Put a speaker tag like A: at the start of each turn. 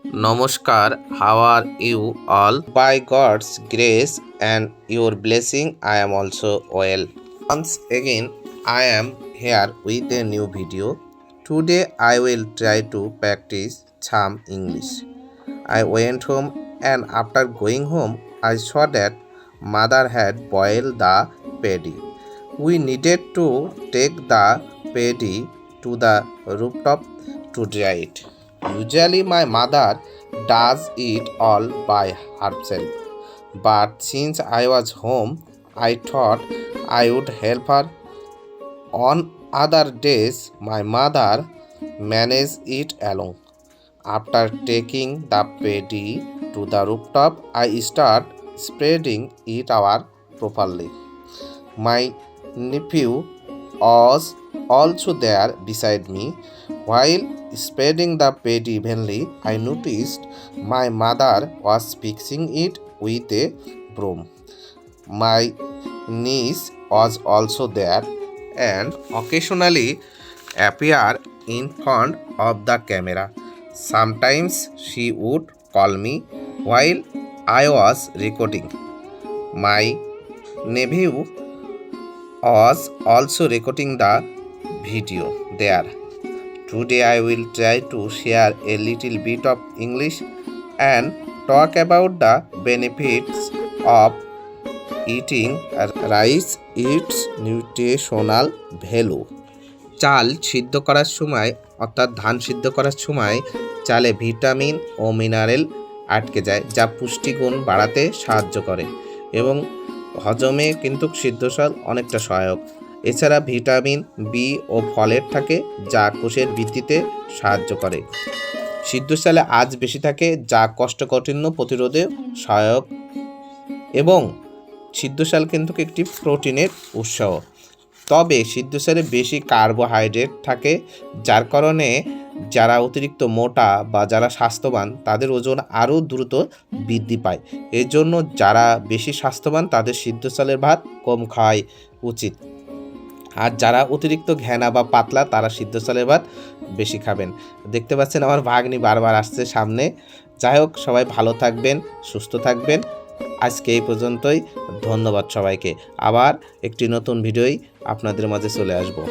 A: Namaskar, how are you all? By God's grace and your blessing, I am also well. Once again, I am here with a new video. Today, I will try to practice some English. I went home, and after going home, I saw that mother had boiled the paddy. We needed to take the paddy to the rooftop to dry it. Usually, my mother does it all by herself, but since I was home, I thought I would help her. On other days, my mother manages it alone. After taking the paddy to the rooftop, I start spreading it out properly. My nephew was also there beside me. While spreading the paddy evenly, I noticed my mother was fixing it with a broom. My niece was also there and occasionally appear in front of the camera. Sometimes she would call me while I was recording. My nephew was also recording the video there. Today I will try to share a little bit of English and talk about the benefits of eating rice, its nutritional value. চাল সিদ্ধ করার সময় অর্থাৎ ধান সিদ্ধ করার সময় চালে ভিটামিন ও মিনারেল আটকে যায়, যা পুষ্টিগুণ বাড়াতে সাহায্য করে এবং হজমে কিন্তু সিদ্ধ চাল অনেকটা সহায়ক। এছাড়া ভিটামিন বি ও ফলেট থাকে, যা কোষের বৃদ্ধিতে সাহায্য করে। সিদ্ধ চালে আঁচ বেশি থাকে, যা কোষ্ঠকাঠিন্য প্রতিরোধে সহায়ক এবং সিদ্ধ চাল কিন্তু একটি প্রোটিনের উৎস। তবে সিদ্ধ চালে বেশি কার্বোহাইড্রেট থাকে, যার কারণে যারা অতিরিক্ত মোটা বা যারা স্বাস্থ্যবান তাদের ওজন আরও দ্রুত বৃদ্ধি পায়। এর জন্য যারা বেশি স্বাস্থ্যবান তাদের সিদ্ধ চালের ভাত কম খাওয়াই উচিত। আর যারা অতিরিক্ত ঘেনা বা পাতলা তারা সিদ্ধ চালের ভাত বেশি খাবেন। দেখতে পাচ্ছেন আমার ভাগ্নি বারবার আসছে সামনে। যাই হোক, সবাই ভালো থাকবেন, সুস্থ থাকবেন। আজকে এই পর্যন্তই। ধন্যবাদ সবাইকে। আবার একটি নতুন ভিডিওই আপনাদের মাঝে চলে আসবো।